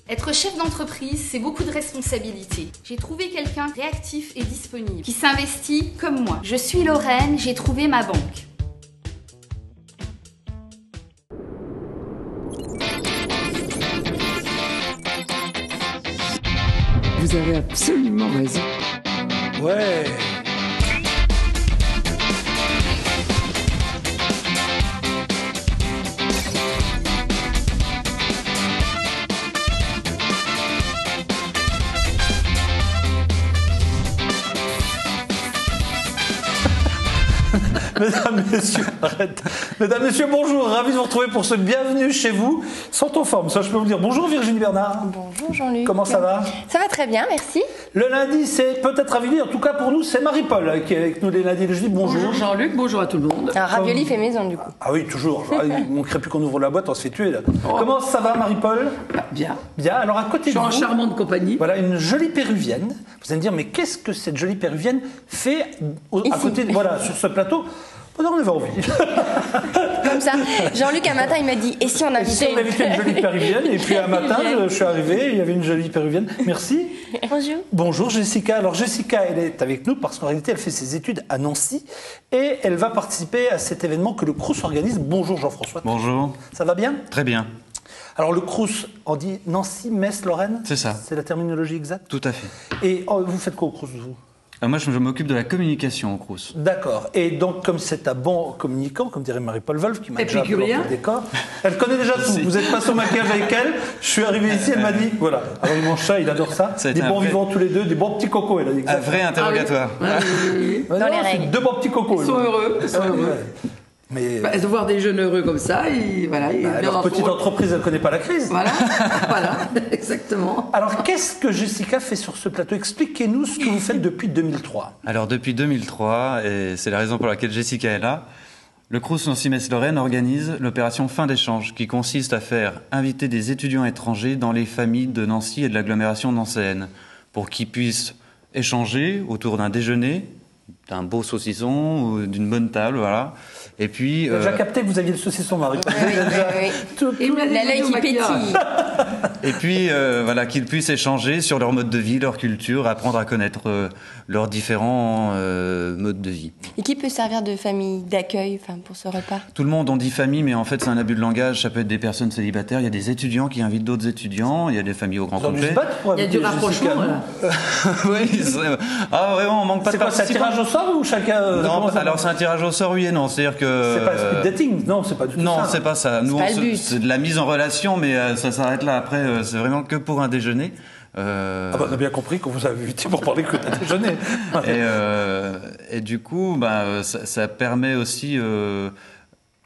Être chef d'entreprise, c'est beaucoup de responsabilités. J'ai trouvé quelqu'un réactif et disponible, qui s'investit comme moi. Je suis Lorraine, j'ai trouvé ma banque. Vous avez absolument raison. Ouais. Mesdames, Messieurs, arrête. Mesdames, Messieurs, bonjour, ravi de vous retrouver pour ce bienvenue chez vous. Sont en forme, ça je peux vous le dire. Bonjour Virginie Bernard. Bonjour Jean-Luc. Comment ça va? Ça va très bien, merci. Le lundi, c'est peut-être ravioli, en tout cas pour nous, c'est Marie-Paul qui est avec nous les lundis. Je dis bonjour. Bonjour Jean-Luc, bonjour à tout le monde. Un ravioli fait maison du coup. Ah oui, toujours. Il ne manquerait plus qu'on ouvre la boîte, on se fait tuer là. Comment ça va Marie-Paul? Bien. Bien, alors à côté Je suis de en vous, charmante compagnie. voilà une jolie péruvienne. Vous allez me dire, mais qu'est-ce que cette jolie péruvienne fait à côté, voilà, sur ce plateau? On avait envie. Comme ça. Jean-Luc, un matin, il m'a dit, et si on Et si invitait on invitait une jolie péruvienne? Et puis un matin, je suis arrivé, il y avait une jolie péruvienne. Merci. Bonjour. Bonjour Jessica. Alors Jessica, elle est avec nous parce qu'en réalité, elle fait ses études à Nancy et elle va participer à cet événement que le Crous organise. Bonjour Jean-François. Bonjour. Ça va bien? Très bien. Alors le Crous, on dit Nancy, Metz, Lorraine? C'est ça. C'est la terminologie exacte? Tout à fait. Et vous faites quoi au Crous, vous? Moi, je m'occupe de la communication au Crous. D'accord. Et donc, comme c'est un bon communicant, comme dirait Marie-Paul Wolf, qui m'a déjà Épicurien. planté le décor, elle connaît déjà tout. Si. Vous êtes passé au maquillage avec elle, je suis arrivé ici, elle m'a dit, voilà. Alors, mon chat, il adore ça. Ça a Des été un bons vrai- vivants tous les deux, des bons petits cocos, elle a dit. Un vrai interrogatoire. Ah oui. Ouais, Dans non, les c'est règles. deux bons petits cocos. Ils sont elle. heureux. Ils sont heureux. Ouais. Mais Bah, de voir des jeunes heureux comme ça, voilà. leur petite entreprise, elle ne connaît pas la crise. Voilà, voilà, exactement. Alors, qu'est-ce que Jessica fait sur ce plateau? Expliquez-nous ce que vous faites depuis 2003. Alors, depuis 2003, et c'est la raison pour laquelle Jessica est là, le Crous Nancy-Metz-Lorraine organise l'opération Fin d'échange, qui consiste à faire inviter des étudiants étrangers dans les familles de Nancy et de l'agglomération nancéenne, pour qu'ils puissent échanger autour d'un déjeuner, d'un beau saucisson ou d'une bonne table, voilà. Et puis, J'ai déjà capté que vous aviez le saucisson, Marie. Il me l'a dit L'œil au qui maquillage. pétille. et puis voilà, qu'ils puissent échanger sur leur mode de vie, leur culture, apprendre à connaître leurs différents modes de vie. Et qui peut servir de famille d'accueil pour ce repas? Tout le monde on dit famille, mais en fait c'est un abus de langage. Ça peut être des personnes célibataires, il y a des étudiants qui invitent d'autres étudiants, il y a des familles au grand Ils ont dû se complet. battre pour Il y a du inviter Jessica, rapprochement, non? voilà. Oui, ah vraiment, on manque pas C'est de quoi, c'est un participants. tirage au sort ou chacun Non, comment ça alors marche? c'est un tirage au sort, oui et non. C'est-à-dire que C'est pas speed dating, non, c'est pas du tout non, ça. c'est pas ça. Nous, pas le but. c'est de la mise en relation, mais ça s'arrête là. Après, c'est vraiment que pour un déjeuner. Ah bah, on a bien compris qu'on vous a invité pour parler que d'un déjeuner. Et du coup, ça permet aussi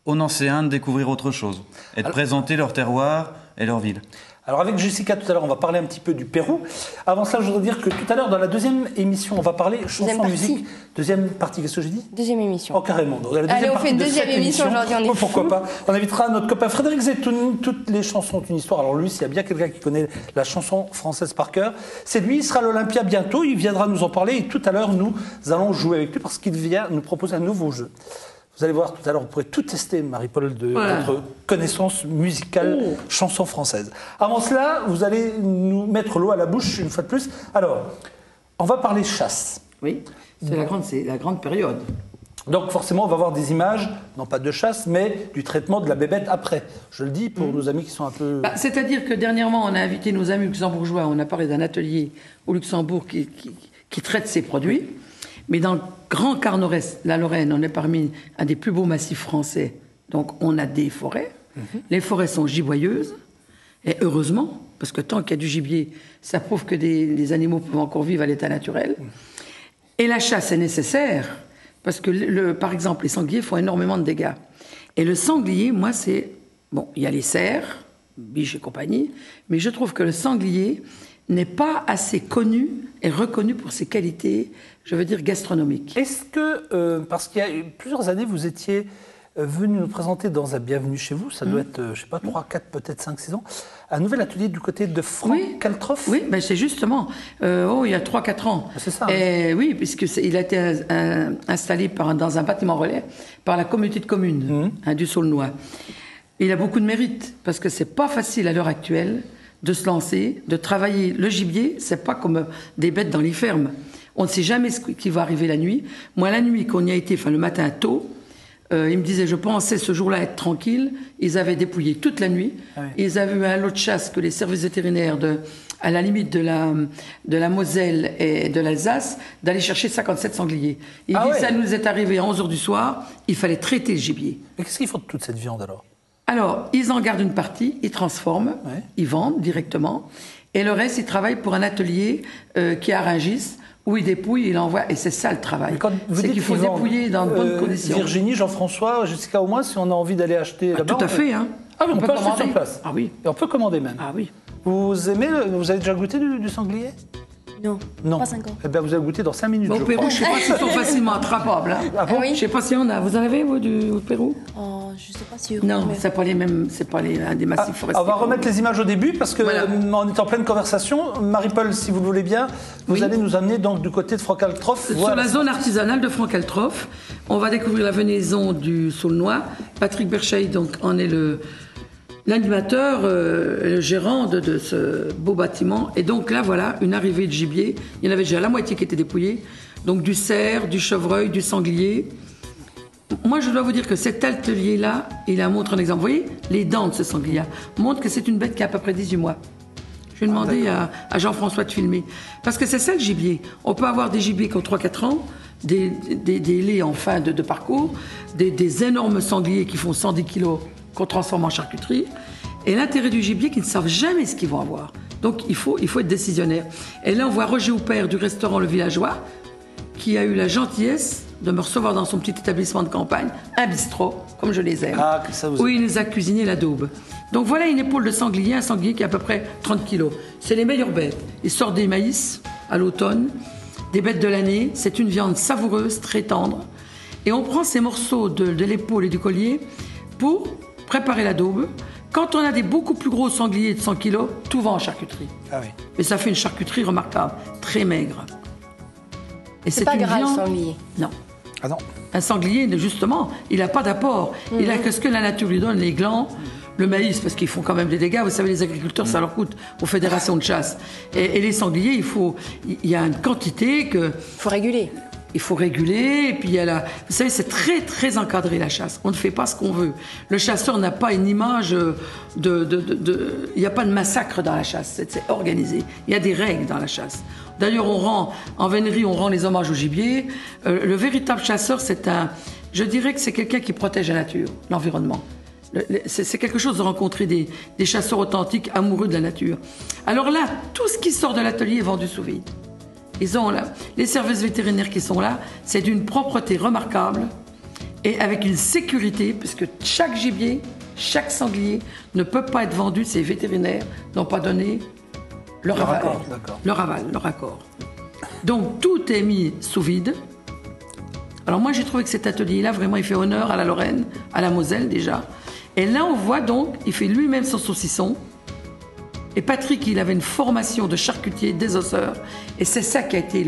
aux Nancéens de découvrir autre chose et de présenter leur terroir et leur ville. Alors avec Jessica, tout à l'heure, on va parler un petit peu du Pérou. Avant ça, je voudrais dire que tout à l'heure, dans la deuxième émission, on va parler chanson partie. musique. Deuxième partie, qu'est-ce que j'ai dit? Deuxième émission. Oh, carrément. Donc, la Allez, on partie fait de deuxième cette émission aujourd'hui, on est Pourquoi fous. pas? On invitera notre copain Frédéric Zetoun. Toutes les chansons ont une histoire. Alors lui, s'il y a bien quelqu'un qui connaît la chanson française par cœur, c'est lui. Il sera à l'Olympia bientôt. Il viendra nous en parler. Et tout à l'heure, nous allons jouer avec lui parce qu'il vient nous proposer un nouveau jeu. Vous allez voir tout à l'heure, vous pourrez tout tester, Marie-Paul, de votre connaissance musicale, chanson française. Avant cela, vous allez nous mettre l'eau à la bouche une fois de plus. Alors, on va parler chasse. Oui, c'est la grande période. Donc forcément, on va voir des images, non pas de chasse, mais du traitement de la bébête après. Je le dis pour nos amis qui sont un peu... C'est-à-dire que dernièrement, on a invité nos amis luxembourgeois, on a parlé d'un atelier au Luxembourg qui traite ces produits. Mais dans le grand quart nord-est, la Lorraine, on est parmi un des plus beaux massifs français. Donc on a des forêts. Les forêts sont giboyeuses. Et heureusement, parce que tant qu'il y a du gibier, ça prouve que des animaux peuvent encore vivre à l'état naturel. Et la chasse est nécessaire, parce que, par exemple, les sangliers font énormément de dégâts. Et le sanglier, moi, c'est... Bon, il y a les cerfs, biches et compagnie, mais je trouve que le sanglier n'est pas assez connu et reconnu pour ses qualités, je veux dire, gastronomiques. Est-ce que, parce qu'il y a plusieurs années, vous étiez venu nous présenter dans un Bienvenue chez vous, ça doit être, je ne sais pas, 3, 4, peut-être 5, 6 ans, un nouvel atelier du côté de Franck Kaltroff. Oui, ben c'est justement, il y a 3-4 ans. C'est ça. Et, oui, puisqu'il a été installé dans un bâtiment relais par la communauté de communes du Saulnois. Il a beaucoup de mérite, parce que c'est pas facile à l'heure actuelle de se lancer, de travailler. Le gibier, c'est pas comme des bêtes dans les fermes. On ne sait jamais ce qui va arriver la nuit. Moi, la nuit, qu'on y a été, le matin tôt, ils me disaient, je pensais ce jour-là être tranquille. Ils avaient dépouillé toute la nuit. Ah oui. Ils avaient eu un lot de chasse que les services vétérinaires à la limite de la Moselle et de l'Alsace, d'aller chercher 57 sangliers. Ils disent, ça nous est arrivé à 11h du soir, il fallait traiter le gibier. Mais qu'est-ce qu'ils font de toute cette viande alors? Alors, ils en gardent une partie, ils transforment, ils vendent directement, et le reste, ils travaillent pour un atelier qui est à Rungis, où ils dépouillent, ils l'envoient, et c'est ça le travail. C'est qu'il faut dépouiller dans de bonnes conditions. Virginie, Jean-François, Jessica, au moins, si on a envie d'aller acheter là-bas... Tout à fait, hein. Ah, mais on peut acheter sur place. Ah oui. Et on peut commander même. Ah oui. Vous avez déjà goûté du sanglier? Non. Pas 5 ans. Eh bien, vous avez goûté dans 5 minutes. Au Pérou, je ne sais pas s'ils sont facilement attrapables. Hein. Ah bon? Oui. Je ne sais pas s'il y en a. Vous en avez, vous, au Pérou? Oh, je ne sais pas si... Non, mais... c'est pas les mêmes, c'est pas des massifs forestiers. On va remettre les images au début, parce qu'on est en pleine conversation. Marie-Paul, si vous le voulez bien, vous allez nous amener donc du côté de Franck-Altroff. Sur la zone artisanale de Franck-Altroff, on va découvrir la venaison du Saulnois. Patrick Berchaï, donc, en est l'animateur, le gérant de ce beau bâtiment. Et donc là, voilà, une arrivée de gibier. Il y en avait déjà la moitié qui était dépouillée. Donc du cerf, du chevreuil, du sanglier. Moi, je dois vous dire que cet atelier-là, il montre un exemple. Vous voyez, les dents de ce sanglier montrent que c'est une bête qui a à peu près 18 mois. Je vais demander à Jean-François de filmer. Parce que c'est ça le gibier. On peut avoir des gibiers qui ont 3-4 ans, des laits en fin de parcours, des énormes sangliers qui font 110 kilos qu'on transforme en charcuterie. Et l'intérêt du gibier, qu'ils ne savent jamais ce qu'ils vont avoir. Donc, il faut être décisionnaire. Et là, on voit Roger Houpert du restaurant Le Villageois, qui a eu la gentillesse de me recevoir dans son petit établissement de campagne, un bistrot, comme je les aime, où il nous a cuisiné la daube. Donc voilà une épaule de sanglier, un sanglier qui a à peu près 30 kilos. C'est les meilleures bêtes. Ils sortent des maïs à l'automne, des bêtes de l'année. C'est une viande savoureuse, très tendre. Et on prend ces morceaux de l'épaule et du collier pour préparer la daube. Quand on a des beaucoup plus gros sangliers de 100 kilos, tout va en charcuterie. Ah oui. Mais ça fait une charcuterie remarquable, très maigre. Et c'est pas gras, le sanglier. Non. Ah non. Un sanglier, justement, il n'a pas d'apport. Il a que ce que la nature lui donne, les glands, le maïs, parce qu'ils font quand même des dégâts. Vous savez, les agriculteurs, ça leur coûte aux fédérations de chasse. Et les sangliers, il y a une quantité que... Il faut réguler. Il faut réguler, et puis il y a vous savez, c'est très très encadré la chasse. On ne fait pas ce qu'on veut. Le chasseur n'a pas une image il n'y a pas de massacre dans la chasse. C'est organisé. Il y a des règles dans la chasse. D'ailleurs, en vénerie, on rend les hommages au gibier. Le véritable chasseur, je dirais que c'est quelqu'un qui protège la nature, l'environnement. C'est quelque chose de rencontrer des chasseurs authentiques, amoureux de la nature. Alors là, tout ce qui sort de l'atelier est vendu sous vide. Ils ont là, les services vétérinaires qui sont là, c'est d'une propreté remarquable et avec une sécurité, puisque chaque gibier, chaque sanglier ne peut pas être vendu, ces vétérinaires n'ont pas donné leur aval, leur accord. Donc tout est mis sous vide. Alors moi j'ai trouvé que cet atelier-là, vraiment, il fait honneur à la Lorraine, à la Moselle déjà. Et là on voit donc, il fait lui-même son saucisson. Et Patrick, il avait une formation de charcutier, désosseur. Et c'est ça qui a été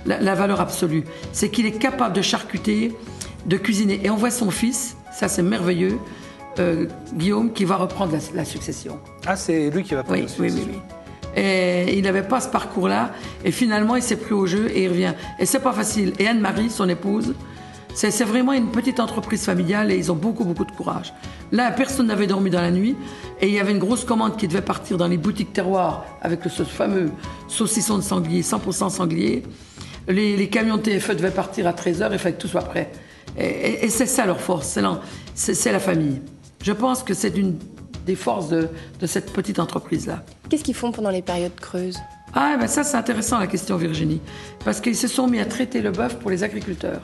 la valeur absolue. C'est qu'il est capable de charcuter, de cuisiner. Et on voit son fils, ça c'est merveilleux, Guillaume, qui va reprendre la succession. Ah, c'est lui qui va prendre la succession. Oui. Et il n'avait pas ce parcours-là. Et finalement, il s'est pris au jeu et il revient. Et c'est pas facile. Et Anne-Marie, son épouse, c'est vraiment une petite entreprise familiale et ils ont beaucoup, beaucoup de courage. Là, personne n'avait dormi dans la nuit et il y avait une grosse commande qui devait partir dans les boutiques terroirs avec ce fameux saucisson de sanglier, 100% sanglier. Les camions de TFE devaient partir à 13h et il fallait que tout soit prêt. Et c'est ça leur force, c'est la famille. Je pense que c'est une des forces de cette petite entreprise-là. Qu'est-ce qu'ils font pendant les périodes creuses ? Ah, ben ça, c'est intéressant la question, Virginie. Parce qu'ils se sont mis à traiter le bœuf pour les agriculteurs.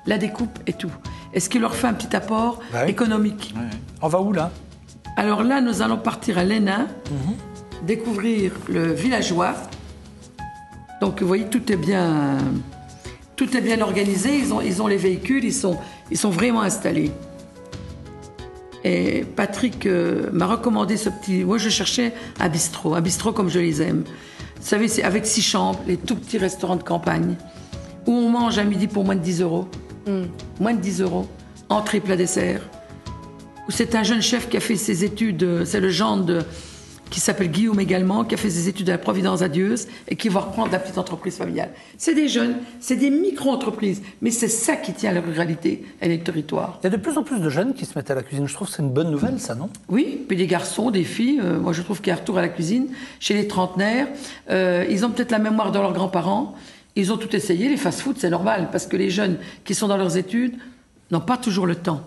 La découpe et tout. Et ce qui leur fait un petit apport économique. Ouais. On va où, là ? Alors là, nous allons partir à l'Hénin, découvrir le villageois. Donc, vous voyez, tout est bien organisé. Ils ont les véhicules, ils sont vraiment installés. Et Patrick m'a recommandé ce petit... Moi, je cherchais un bistrot comme je les aime. Vous savez, c'est avec 6 chambres, les tout petits restaurants de campagne, où on mange à midi pour moins de 10 €. Moins de 10 €. Entrée, plat, dessert. Où c'est un jeune chef qui a fait ses études, c'est le gendre qui s'appelle Guillaume également, qui a fait ses études à la Providence à Dieuze et qui va reprendre la petite entreprise familiale. C'est des jeunes, c'est des micro-entreprises, mais c'est ça qui tient la ruralité et les territoires. Il y a de plus en plus de jeunes qui se mettent à la cuisine. Je trouve que c'est une bonne nouvelle, ça, non? Oui, puis des garçons, des filles. Moi, je trouve qu'il y a un retour à la cuisine chez les trentenaires. Ils ont peut-être la mémoire de leurs grands-parents. Ils ont tout essayé. Les fast-food, c'est normal, parce que les jeunes qui sont dans leurs études n'ont pas toujours le temps.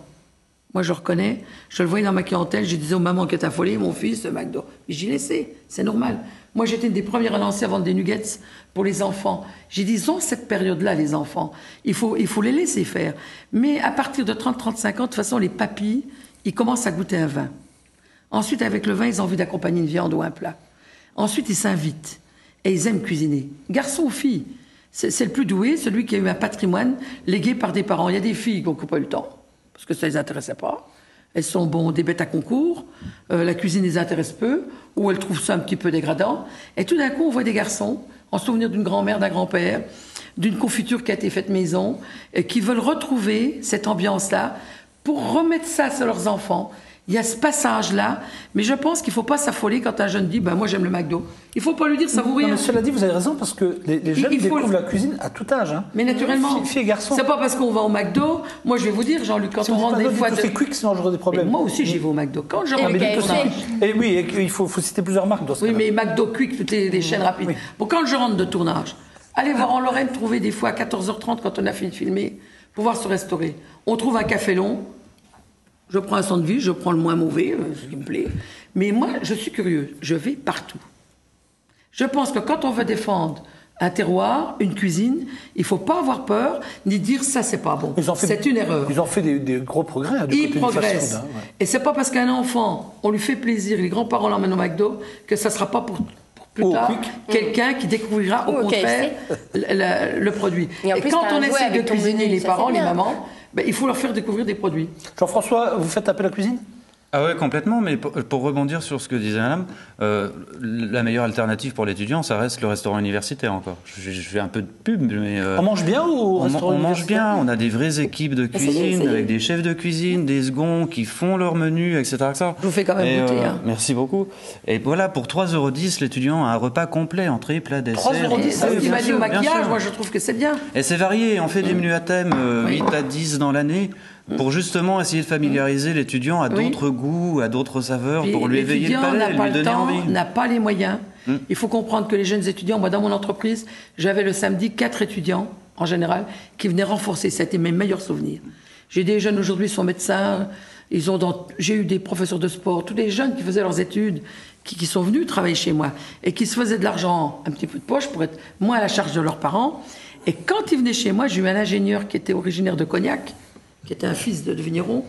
Moi, je reconnais, je le voyais dans ma clientèle, je disais aux mamans qui étaient affolées, mon fils, McDo. Mais j'y laissais, c'est normal. Moi, j'étais une des premières à lancer à vendre des nuggets pour les enfants. J'ai dit, ils ont cette période-là, les enfants. Il faut les laisser faire. Mais à partir de 30-35 ans, de toute façon, les papilles, ils commencent à goûter un vin. Ensuite, avec le vin, ils ont envie d'accompagner une viande ou un plat. Ensuite, ils s'invitent. Et ils aiment cuisiner. Garçons ou filles. C'est le plus doué, celui qui a eu un patrimoine légué par des parents. Il y a des filles qui n'ont pas eu le temps. Parce que ça ne les intéressait pas. Elles sont des bêtes à concours, la cuisine les intéresse peu, ou elles trouvent ça un petit peu dégradant. Et tout d'un coup, on voit des garçons, en souvenir d'une grand-mère, d'un grand-père, d'une confiture qui a été faite maison, qui veulent retrouver cette ambiance-là pour remettre ça sur leurs enfants. Il y a ce passage-là, mais je pense qu'il ne faut pas s'affoler quand un jeune dit moi j'aime le McDo. Il ne faut pas lui dire ça vaut rien. Mais cela dit, vous avez raison, parce que les jeunes découvrent la cuisine à tout âge. Hein. Mais naturellement, filles et garçons. C'est pas parce qu'on va au McDo. Moi je vais vous dire, Jean-Luc, quand si on rentre des fois. C'est quick, sinon j'aurai des problèmes. Mais moi aussi j'y vais au McDo. Quand je rentre des tournages. Et oui, il faut citer plusieurs marques dans ce cas-là. Oui, mais McDo, Quick, toutes les chaînes rapides. Oui. Bon, quand je rentre de tournage, allez voir en Lorraine, trouver des fois à 14h30 quand on a fini de filmer, pouvoir se restaurer. On trouve un café long. Je prends un sandwich, je prends le moins mauvais, ce qui me plaît. Mais moi, je suis curieux. Je vais partout. Je pense que quand on veut défendre un terroir, une cuisine, il ne faut pas avoir peur, ni dire ça, c'est pas bon. C'est une erreur. Ils ont fait des gros progrès. Ils progressent. Hein, ouais. Et c'est pas parce qu'un enfant, on lui fait plaisir, les grands-parents l'emmènent au McDo, que ça ne sera pas pour plus tard quelqu'un qui découvrira au contraire le produit. Et quand on essaie de cuisiner les parents, les mamans, il faut leur faire découvrir des produits. Jean-François, vous faites appel à la cuisine ? Ah ouais, complètement, mais pour rebondir sur ce que disait madame, la meilleure alternative pour l'étudiant, ça reste le restaurant universitaire encore. Je fais un peu de pub, mais... on mange bien au restaurant universitaire ? On mange bien, on a des vraies équipes de cuisine, avec des chefs de cuisine, des seconds qui font leur menu, etc. Je vous fais quand même goûter. Merci beaucoup. Et voilà, pour 3,10 €, l'étudiant a un repas complet, entrée, plat, dessert. 3,10 €, ça qui m'a dit au maquillage, moi je trouve que c'est bien. Et c'est varié, on fait des menus à thème, 8 à 10 dans l'année, pour justement essayer de familiariser l'étudiant à d'autres goûts, à d'autres saveurs, pour lui éveiller le palais, lui donner envie. L'étudiant n'a pas les moyens. Il faut comprendre que les jeunes étudiants, moi dans mon entreprise, j'avais le samedi 4 étudiants, en général, qui venaient renforcer. Ça a été mes meilleurs souvenirs. J'ai des jeunes aujourd'hui qui sont médecins, j'ai eu des professeurs de sport, tous les jeunes qui faisaient leurs études, qui sont venus travailler chez moi, et qui se faisaient de l'argent, un petit peu de poche, pour être moins à la charge de leurs parents. Et quand ils venaient chez moi, j'ai eu un ingénieur qui était originaire de Cognac, qui était un fils de vigneron,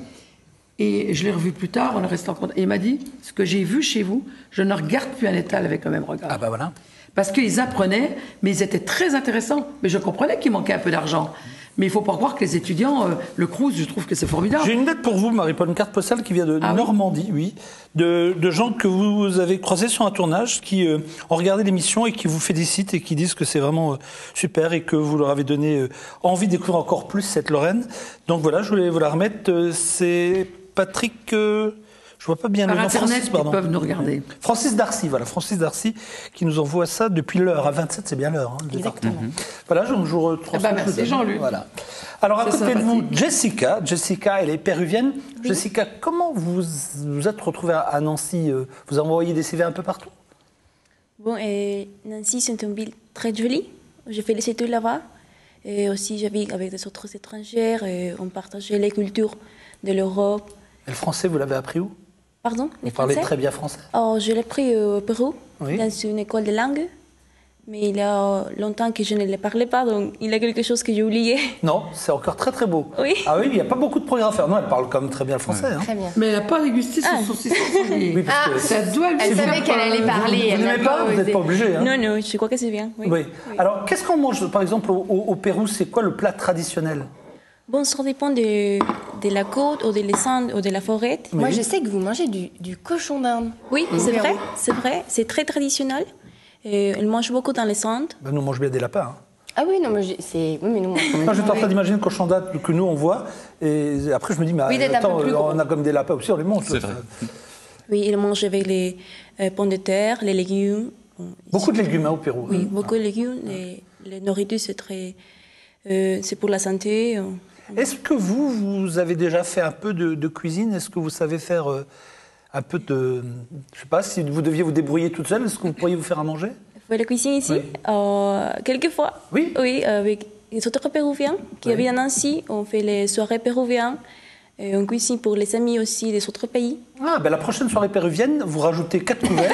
et je l'ai revu plus tard, on est resté en contact, et il m'a dit, ce que j'ai vu chez vous, je ne regarde plus un étal avec le même regard. Ah bah voilà. Parce qu'ils apprenaient, mais ils étaient très intéressants. Mais je comprenais qu'il manquait un peu d'argent. Mais il ne faut pas croire que les étudiants, le Crous, je trouve que c'est formidable. J'ai une lettre pour vous, Marie-Paul, une carte postale qui vient de Normandie, oui, de gens que vous avez croisés sur un tournage, qui ont regardé l'émission et qui vous félicitent et qui disent que c'est vraiment super et que vous leur avez donné envie de découvrir encore plus cette Lorraine. Donc voilà, je voulais vous la remettre. C'est Patrick... je vois pas bien par le nom. Internet, Francis, pardon. Ils peuvent nous regarder. Francis Darcy, voilà, Francis Darcy qui nous envoie ça depuis l'heure. À 27, c'est bien l'heure. Hein, exactement. Voilà, donc je vous retransmets. Merci Jean-Luc. Voilà. Alors à côté de vous, Jessica. Jessica, elle est péruvienne. Oui. Jessica, comment vous êtes retrouvée à Nancy? Vous avez envoyé des CV un peu partout? Bon, Nancy, c'est une ville très jolie. J'ai fait les études là-bas. Et aussi, j'habite avec des autres étrangères. Et on partageait les cultures de l'Europe. Et le français, vous l'avez appris où? Pardon? Vous parlez très bien français? Oh, je l'ai appris au Pérou, dans une école de langue. Mais il y a longtemps que je ne le parlais pas, donc il y a quelque chose que j'ai oublié. Non, c'est encore très très beau. Oui. Ah oui, il n'y a pas beaucoup de programmes à faire. Non, elle parle quand même très bien le français. Hein. Très bien. Mais elle n'a pas dégusté son saucisson. Oui, parce que ça doit elle savait qu'elle allait parler. Vous n'aimez pas? Vous n'êtes pas obligé. Hein. Non, non, je crois que c'est bien. Oui. Oui. Alors, qu'est-ce qu'on mange, par exemple, au Pérou? C'est quoi le plat traditionnel? Bon, ça dépend de la côte ou de l'essence ou de la forêt. Oui. Moi, je sais que vous mangez du cochon d'Inde. Oui, c'est vrai, c'est vrai. C'est très traditionnel. Elle mange beaucoup dans les centres. Ben, nous, on mange bien des lapins. Hein. Ah oui, non, mais c'est... Oui, mais nous, Quand j'étais en train d'imaginer le cochon d'Inde que nous, on voit, et après, je me dis, mais attends, on a comme des lapins aussi, on les mange. C'est vrai. Oui, ils mangent avec les pommes de terre, les légumes. Beaucoup de légumes au Pérou. Oui, beaucoup de légumes. Les nourritures, c'est pour la santé. Est-ce que vous avez déjà fait un peu de cuisine? Est-ce que vous savez faire un peu de... Je sais pas, si vous deviez vous débrouiller toute seule, est-ce que vous pourriez vous faire à manger? Vous faites la cuisine ici? Quelquefois. Oui. Oui, avec les autres Péruviens qui habitent à Nancy. On fait les soirées péruviennes. Et on cuisine pour les amis aussi des autres pays. Ah, ben la prochaine soirée péruvienne, vous rajoutez 4 couverts.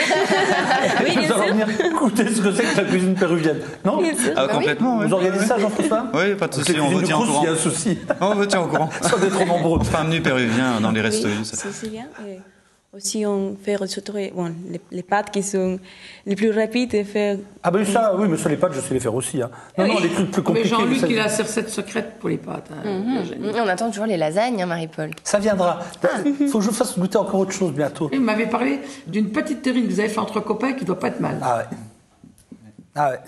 Oui, et vous allez venir goûter ce que c'est que la cuisine péruvienne. Non? Bien sûr. Ah, complètement, oui. Vous organisez ça, Jean-François? Oui, pas de souci, Les on vous cuisines tient au du Crous, courant. il y a un souci. On vous tient au courant. Sans être trop nombreux. Enfin, un menu péruvien dans les restos. Oui, c'est bien. Et aussi, on fait les pâtes qui sont les plus rapides et faire. Ah ben ça, oui, mais ça, les pâtes, je sais les faire aussi. Hein. Non, non, les trucs plus Mais compliqués. Jean-Luc, ça- il a ses recettes secrètes pour les pâtes. Hein, Virginie. On attend toujours les lasagnes, hein, Marie-Paul. Ça viendra. Il faut que je vous fasse goûter encore autre chose bientôt. Il m'avait parlé d'une petite terrine que vous avez fait entre copains qui ne doit pas être mal. Ah ouais. Ah ouais.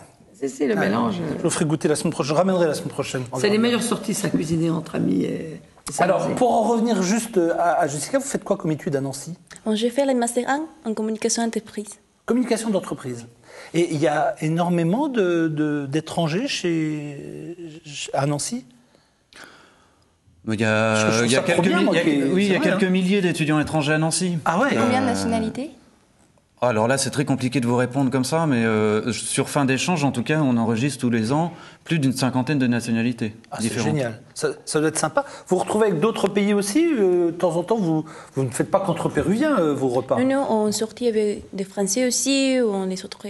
C'est le mélange. Je vous ferai goûter la semaine prochaine. Je ramènerai la semaine prochaine. On C'est verra les bien. meilleures sorties, ça, cuisiner entre amis. Et ça Alors, faisait. pour en revenir juste à Jessica, vous faites quoi comme étude à Nancy? Bon, je fais le Master 1 en communication entreprise. Communication d'entreprise. Et il y a énormément d'étrangers à Nancy? Il y Parce que je a, trouve il y a ça trop quelques, bien, moi, il y a- qui est- oui, il y a c'est vrai, quelques hein. milliers d'étudiants étrangers à Nancy. Ah ouais? Combien de nationalités? Alors là, c'est très compliqué de vous répondre comme ça, mais sur fin d'échange, en tout cas, on enregistre tous les ans plus d'une cinquantaine de nationalités Ah, c'est différentes. génial. Ça doit être sympa. Vous vous retrouvez avec d'autres pays aussi? De temps en temps, vous ne faites pas qu'entre Péruviens, vos repas? Nous, on sortit avec des Français aussi, ou les autres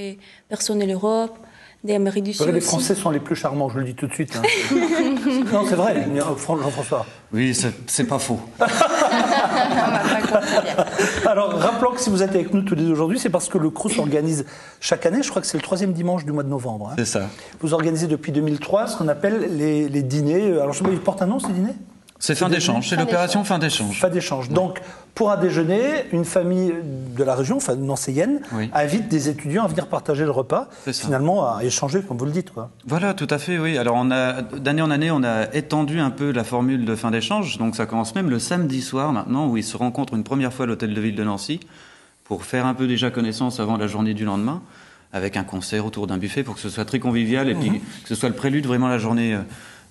personnes de l'Europe, d'Amérique du Vous Sud. verrez, les aussi. Français sont les plus charmants, je le dis tout de suite. Hein. Non, c'est vrai, Jean-François. Oui, c'est pas faux. Alors, rappelons que si vous êtes avec nous tous les deux aujourd'hui, c'est parce que le Crous organise chaque année, je crois que c'est le 3e dimanche du mois de novembre. Hein. C'est ça. Vous organisez depuis 2003 ce qu'on appelle les dîners. Alors, je sais pas, ils portent un nom, ces dîners? C'est fin d'échange, c'est l'opération fin d'échange. Fin d'échange. Donc, pour un déjeuner, une famille de la région, enfin nancéienne, Oui. invite des étudiants à venir partager le repas, C'est ça. finalement à échanger, comme vous le dites. Quoi. Voilà, tout à fait, oui. Alors, d'année en année, on a étendu un peu la formule de fin d'échange. Donc, ça commence même le samedi soir maintenant, où ils se rencontrent une première fois à l'hôtel de ville de Nancy pour faire un peu déjà connaissance avant la journée du lendemain, avec un concert autour d'un buffet pour que ce soit très convivial et puis que ce soit le prélude vraiment à la journée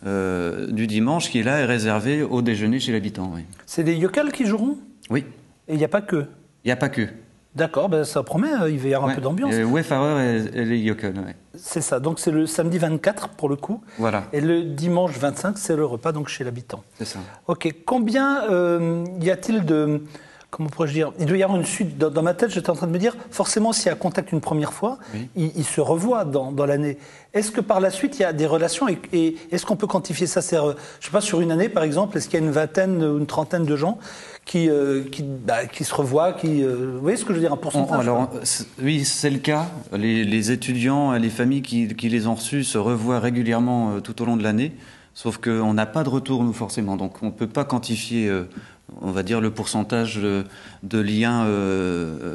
du dimanche qui est là est réservée au déjeuner chez l'habitant. Oui. C'est des yokels qui joueront? Oui, Et il n'y a pas que. il n'y a pas que. D'accord, ben ça promet, il va y avoir un peu d'ambiance. Wayfarer et les Yokels, ouais. C'est ça, donc c'est le samedi 24 pour le coup. Voilà, Et le dimanche 25, c'est le repas donc chez l'habitant. c'est ça. Ok, combien y a-t-il de... Comment pourrais-je dire? Il doit y avoir une suite. Dans ma tête, j'étais en train de me dire, forcément, s'il y a contact une première fois, Oui. il se revoit dans l'année. Est-ce que par la suite, il y a des relations et est-ce qu'on peut quantifier ça? Je ne sais pas, sur une année, par exemple, est-ce qu'il y a une vingtaine ou une trentaine de gens qui se revoient vous voyez ce que je veux dire, un pourcentage? Alors, oui, c'est le cas. Les étudiants et les familles qui les ont reçus se revoient régulièrement tout au long de l'année, sauf qu'on n'a pas de retour, nous, forcément. Donc, on ne peut pas quantifier, on va dire, le pourcentage de liens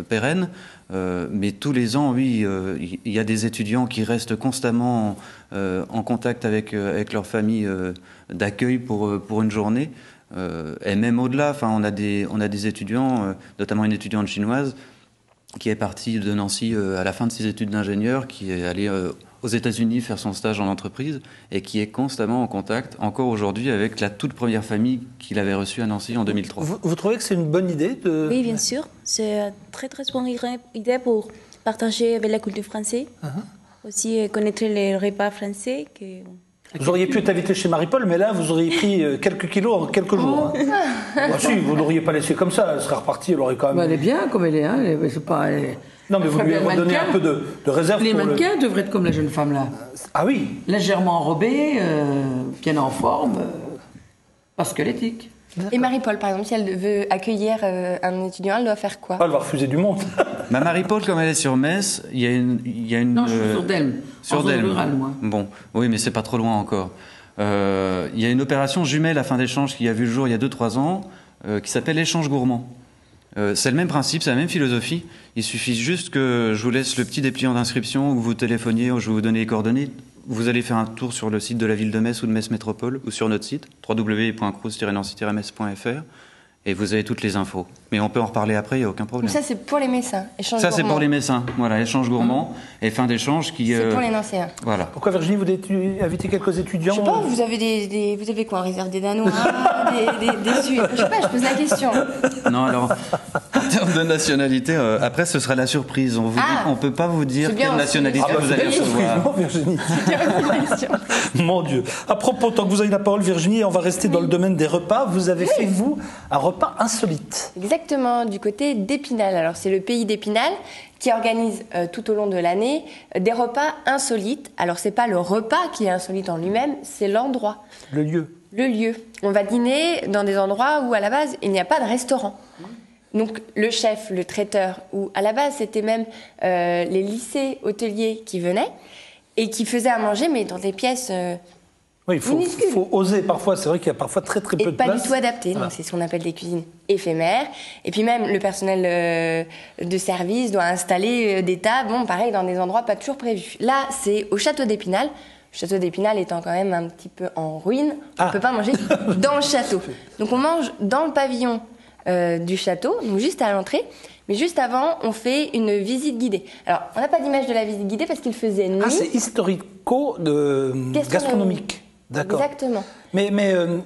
pérennes. Mais tous les ans, oui, il y a des étudiants qui restent constamment en contact avec leur famille d'accueil pour une journée. Et même au-delà, on a des étudiants, notamment une étudiante chinoise, qui est partie de Nancy à la fin de ses études d'ingénieur, qui est allée aux États-Unis faire son stage en entreprise et qui est constamment en contact, encore aujourd'hui, avec la toute première famille qu'il avait reçue à Nancy en 2003. Vous trouvez que c'est une bonne idée de... Oui, bien sûr. C'est une très bonne idée pour partager avec la culture française. Aussi connaître les repas français. Vous auriez pu être invité chez Marie-Paul, mais là, vous auriez pris quelques kilos en quelques jours. Hein. Bah, si, vous ne l'auriez pas laissé comme ça, elle serait repartie, elle aurait quand même... Bah, elle est bien comme elle est. Hein. C'est pas, Non, mais vous lui avez donné un peu de réserve Les pour mannequins devraient être comme la jeune femme là. Ah oui. Légèrement enrobée, bien en forme, pas squelettique. Et Marie-Paul, par exemple, si elle veut accueillir un étudiant, elle doit faire quoi? Ah, elle va refuser du monde. Marie-Paul, comme elle est sur Metz, il y a une Non, je suis sur Delme. Sur en zone Delme. rurale, moi. Bon, oui, mais c'est pas trop loin encore. Il y a une opération jumelle à fin d'échange qui a vu le jour il y a 2-3 ans, qui s'appelle Échange Gourmand. C'est le même principe, c'est la même philosophie. Il suffit juste que je vous laisse le petit dépliant d'inscription, ou vous téléphoniez, ou je vais vous donner les coordonnées. Vous allez faire un tour sur le site de la ville de Metz ou de Metz Métropole, ou sur notre site, www.crous-nancy-metz.fr. et vous avez toutes les infos. Mais on peut en reparler après, il n'y a aucun problème. Donc ça, c'est pour les Messins. Échange Ça, c'est gourmand. pour les Messins. Voilà, échange gourmand et fin d'échange qui... C'est pour les Nancéens. Voilà. Pourquoi Virginie, vous avez invité quelques étudiants? Je sais pas, vous avez quoi en réserve? Des Danois, des Suisses? Je sais pas, je pose la question. Non, alors, en termes de nationalité, après, ce sera la surprise. On peut pas vous dire C'est bien quelle aussi. nationalité Ah bah, vous c'est allez bien surprise, recevoir. non, Virginie? Mon Dieu. À propos, tant que vous avez la parole, Virginie, on va rester dans le domaine des repas. Vous avez fait, vous, un repas insolite. Exactement, du côté d'Épinal. Alors, c'est le pays d'Épinal qui organise tout au long de l'année des repas insolites. Alors, c'est pas le repas qui est insolite en lui-même, c'est l'endroit, Le lieu. le lieu. On va dîner dans des endroits où, à la base, il n'y a pas de restaurant. Donc, le chef, le traiteur, ou à la base, c'était même les lycées hôteliers qui venaient et qui faisaient à manger, mais dans des pièces Oui, il minuscules. faut oser parfois. C'est vrai qu'il y a parfois très peu Et de pas place. du tout adapté, Voilà. donc c'est ce qu'on appelle des cuisines éphémères. Et puis même le personnel de service doit installer des tables, bon pareil, dans des endroits pas toujours prévus. Là, c'est au château d'Épinal. Le château d'Épinal étant quand même un petit peu en ruine, on ne peut pas manger dans le château. Donc on mange dans le pavillon du château, donc juste à l'entrée. Mais juste avant, on fait une visite guidée. Alors, on n'a pas d'image de la visite guidée parce qu'il faisait nuit. Ah, c'est historico-gastronomique. D'accord. Exactement. Mais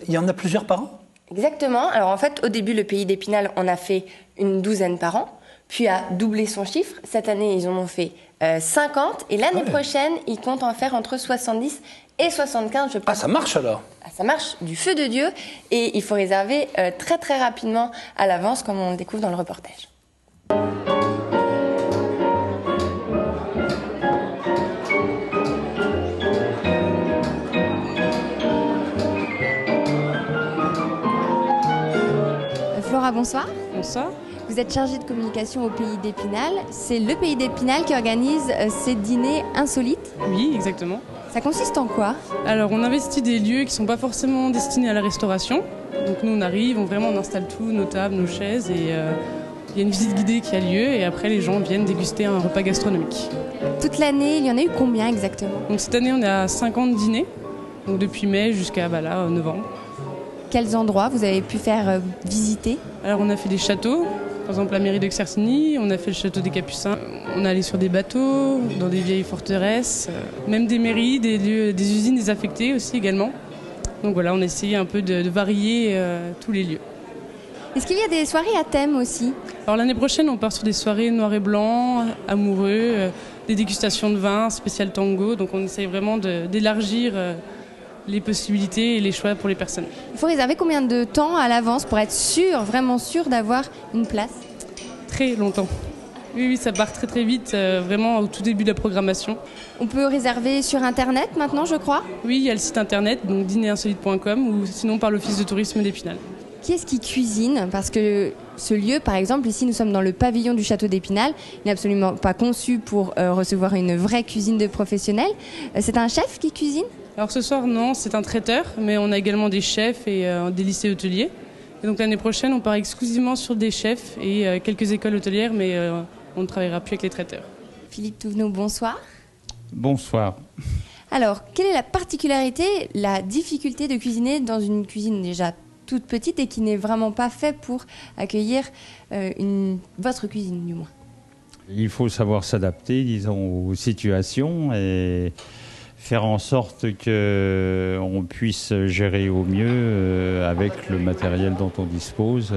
il y en a plusieurs par an? Exactement. Alors en fait, au début, le pays d'Épinal, on a fait une 12aine par an, puis a doublé son chiffre. Cette année, ils en ont fait 50, et l'année prochaine, ils comptent en faire entre 70 et 75, je pense. Ah, ça marche alors? Ah, ça marche du feu de Dieu, et il faut réserver très très rapidement à l'avance, comme on le découvre dans le reportage. Flora, bonsoir. Bonsoir. Vous êtes chargée de communication au pays d'Épinal. C'est le pays d'Épinal qui organise ces dîners insolites. Oui, exactement. Ça consiste en quoi? Alors, on investit des lieux qui ne sont pas forcément destinés à la restauration. Donc, nous, on arrive, on installe tout, nos tables, nos chaises, et il y a une visite guidée qui a lieu, et après, les gens viennent déguster un repas gastronomique. Toute l'année, il y en a eu combien exactement? Donc, cette année, on est à 50 dîners, donc depuis mai jusqu'à novembre. Quels endroits vous avez pu faire visiter? Alors, on a fait des châteaux, par exemple la mairie de Cersigny, on a fait le château des Capucins, on est allé sur des bateaux, dans des vieilles forteresses, même des mairies, des lieux, des usines désaffectées aussi également. Donc voilà, on a essayé un peu de varier tous les lieux. Est-ce qu'il y a des soirées à thème aussi? Alors l'année prochaine, on part sur des soirées noir et blanc, amoureux, des dégustations de vin, spécial tango. Donc on essaye vraiment d'élargir les possibilités et les choix pour les personnes. Il faut réserver combien de temps à l'avance pour être sûr, vraiment sûr d'avoir une place? Très longtemps. Oui, ça part très très vite, vraiment au tout début de la programmation. On peut réserver sur Internet maintenant, je crois? Oui, il y a le site internet, donc dînerinsolite.com, ou sinon par l'office de tourisme d'Épinal. Qui est-ce qui cuisine? Parce que ce lieu, par exemple, ici nous sommes dans le pavillon du château d'Épinal, il n'est absolument pas conçu pour recevoir une vraie cuisine de professionnels. C'est un chef qui cuisine? Alors ce soir, non, c'est un traiteur, mais on a également des chefs et des lycées hôteliers. Et donc l'année prochaine, on part exclusivement sur des chefs et quelques écoles hôtelières, mais on ne travaillera plus avec les traiteurs. Philippe Touvenot, bonsoir. Bonsoir. Alors, quelle est la particularité, la difficulté de cuisiner dans une cuisine déjà toute petite et qui n'est vraiment pas faite pour accueillir votre cuisine, du moins? Il faut savoir s'adapter, disons, aux situations et faire en sorte qu'on puisse gérer au mieux, avec le matériel dont on dispose,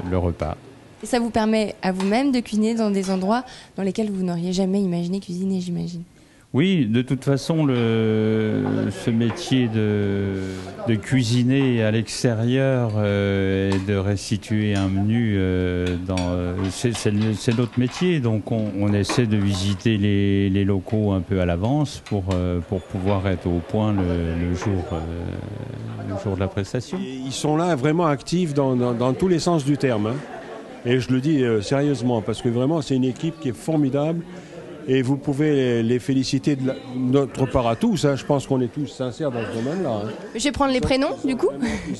le repas. Et ça vous permet à vous-même de cuisiner dans des endroits dans lesquels vous n'auriez jamais imaginé cuisiner, j'imagine? Oui, de toute façon, ce métier de cuisiner à l'extérieur et de restituer un menu, c'est notre métier. Donc on essaie de visiter les locaux un peu à l'avance pour pouvoir être au point le jour de la prestation. Ils sont là vraiment actifs dans tous les sens du terme. Hein. Et je le dis sérieusement, parce que vraiment c'est une équipe qui est formidable. Et vous pouvez les féliciter de notre part à tous. Hein. Je pense qu'on est tous sincères dans ce domaine-là. Hein. Je vais prendre les prénoms, du coup. Ils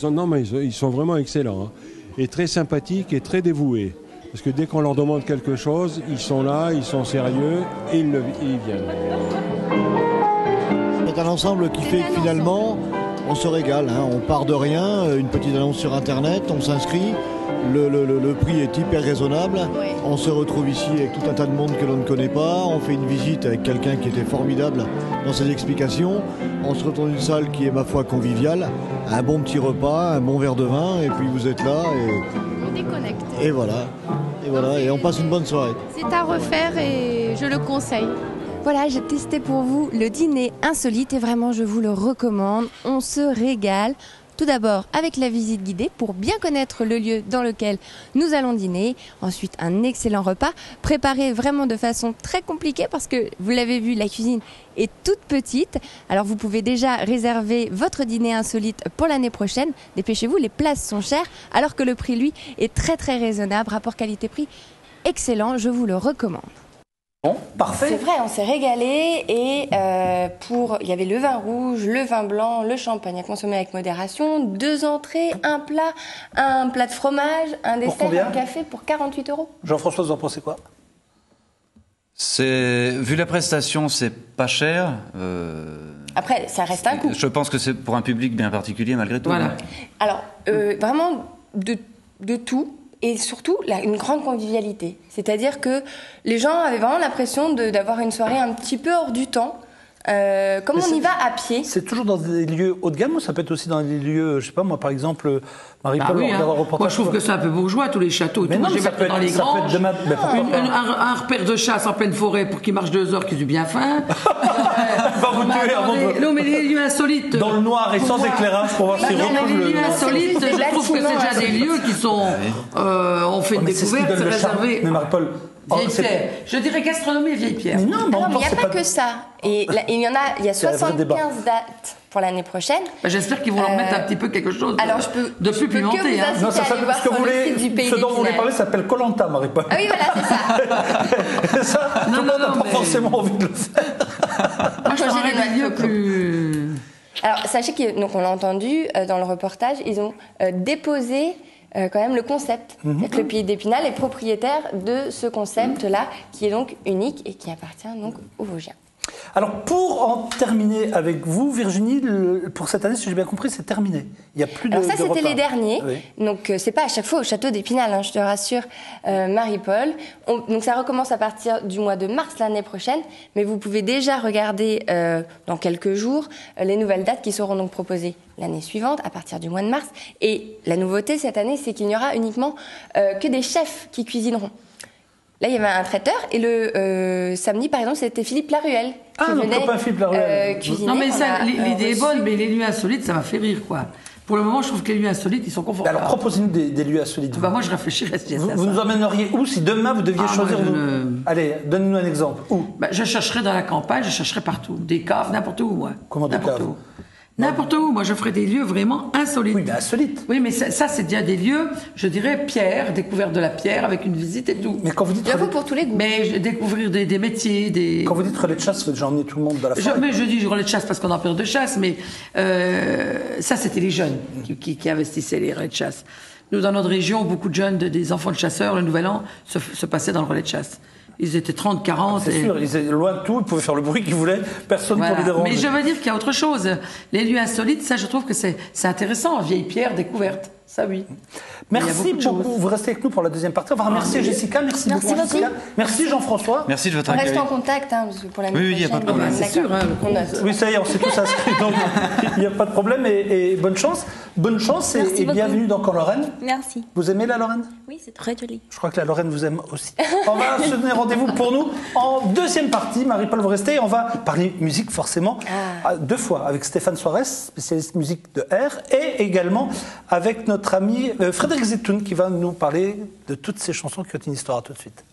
sont vraiment excellents. Hein. Et très sympathiques et très dévoués. Parce que dès qu'on leur demande quelque chose, ils sont là, ils sont sérieux et ils viennent. C'est un ensemble qui fait que finalement, on se régale. Hein. On part de rien, une petite annonce sur Internet, on s'inscrit. Le prix est hyper raisonnable. Ouais. On se retrouve ici avec tout un tas de monde que l'on ne connaît pas. On fait une visite avec quelqu'un qui était formidable dans ses explications. On se retrouve dans une salle qui est, ma foi, conviviale. Un bon petit repas, un bon verre de vin, et puis vous êtes là. On déconnecte. Et voilà. Et on passe une bonne soirée. C'est à refaire et je le conseille. Voilà, j'ai testé pour vous le dîner insolite et vraiment je vous le recommande. On se régale. Tout d'abord avec la visite guidée pour bien connaître le lieu dans lequel nous allons dîner. Ensuite, un excellent repas préparé vraiment de façon très compliquée parce que vous l'avez vu, la cuisine est toute petite. Alors vous pouvez déjà réserver votre dîner insolite pour l'année prochaine. Dépêchez-vous, les places sont chères alors que le prix, lui, est très très raisonnable. Rapport qualité-prix excellent, je vous le recommande. Bon, parfait. C'est vrai, on s'est régalé et il y avait le vin rouge, le vin blanc, le champagne à consommer avec modération, 2 entrées, un plat de fromage, un dessert, un café pour 48 €. Jean-François, vous en pensez quoi? Vu la prestation, c'est pas cher. Après, ça reste un coût. Je pense que c'est pour un public bien particulier malgré tout. Voilà. Alors, vraiment de tout. Et surtout, une grande convivialité. C'est-à-dire que les gens avaient vraiment l'impression d'avoir une soirée un petit peu hors du temps. Comme on y va à pied. C'est toujours dans des lieux haut de gamme ou ça peut être aussi dans des lieux, je sais pas moi, par exemple, Marie-Paul, oui, hein. Moi, je trouve que c'est un peu bourgeois, tous les châteaux. Mais tout. non, Moi, ça peut être, dans les ça granges, peut être un repère de chasse en pleine forêt pour qu'il marche 2 heures, qu'il ait bien faim. Va vous tuer avant de... Non, mais les lieux insolites. Dans le noir et sans éclairage pour voir s'il retrouve les lieux insolites, je trouve que c'est déjà des lieux qui sont... on fait une découverte, c'est réservé... Mais Marie-Paul... Vieille Pierre. Je dirais gastronomie et Vieille Pierre. Mais non, mais il n'y a pas que ça. Et il y a 75 dates pour l'année prochaine. J'espère qu'ils vont en mettre un petit peu quelque chose de plus pimenté. Non, ce dont vous voulez parler s'appelle Koh-Lanta, Marie-Paul. Ah oui, voilà, c'est ça. Ça, tout le monde n'a pas forcément envie de le faire. Moi, je trouve des lieux plus... Alors, sachez qu'on l'a entendu dans le reportage, ils ont déposé... quand même le concept. Que le Pays d'Épinal est propriétaire de ce concept-là, qui est donc unique et qui appartient donc aux Vosgiens. Alors, pour en terminer avec vous, Virginie, pour cette année, si j'ai bien compris, c'est terminé. Il n'y a plus de Alors ça, c'était repas. les derniers. Oui. Donc, c'est pas à chaque fois au château d'Épinal, hein, je te rassure, Marie-Paul. Donc, ça recommence à partir du mois de mars l'année prochaine. Mais vous pouvez déjà regarder dans quelques jours les nouvelles dates qui seront donc proposées l'année suivante, à partir du mois de mars. Et la nouveauté cette année, c'est qu'il n'y aura uniquement que des chefs qui cuisineront. Là, il y avait un traiteur et le samedi, par exemple, c'était Philippe Laruelle qui venait copain Philippe Laruelle. Cuisiner. Non, mais l'idée est bonne, mais les lieux insolites, ça m'a fait rire, quoi. Pour le moment, je trouve que les lieux insolites, ils sont confortables. Alors, proposez-nous des lieux insolites. Bah, moi, je réfléchirais à ça. Vous nous emmèneriez où si demain vous deviez choisir Allez, donnez-nous un exemple. Où? Bah, je chercherais dans la campagne, je chercherais partout. Des caves, n'importe où, moi. Comment des caves? N'importe où, moi je ferais des lieux vraiment insolites. Oui, mais insolites. Oui, mais ça c'est déjà des lieux, je dirais pierre, découverte de la pierre avec une visite et tout. Mais quand vous dites... Il y a pour tous les goûts. Mais découvrir des métiers, des... Quand vous dites relais de chasse, vous déjà emmener tout le monde dans la forêt. Mais je dis relais de chasse parce qu'on est en période de chasse, mais ça c'était les jeunes qui investissaient les relais de chasse. Nous dans notre région, beaucoup de jeunes, des enfants de chasseurs, le Nouvel An, se passaient dans le relais de chasse. Ils étaient 30, 40. C'est sûr, ils étaient loin de tout, ils pouvaient faire le bruit qu'ils voulaient, personne pour les déranger. Mais je veux dire qu'il y a autre chose. Les lieux insolites, ça je trouve que c'est intéressant. Vieille pierre, découverte, ça oui. Merci beaucoup, vous restez avec nous pour la deuxième partie. On va remercier Jessica, merci beaucoup Jessica. Merci Jean-François. Merci de votre accueil. On reste en contact hein, pour la Oui, il n'y a pas de problème. C'est sûr. Oui, ça y est, on s'est tous inscrits, donc il n'y a pas de problème et bonne chance. Bonne chance et bienvenue dans Lorraine. Merci. Vous aimez la Lorraine? Oui, c'est très joli. Je crois que la Lorraine vous aime aussi. On va se donner rendez-vous pour nous en deuxième partie. Marie-Paul, vous restez. On va parler musique forcément 2 fois avec Stéphane Soares, spécialiste musique de R, et également avec notre ami Frédéric Zetoun qui va nous parler de toutes ces chansons qui ont une histoire. À tout de suite.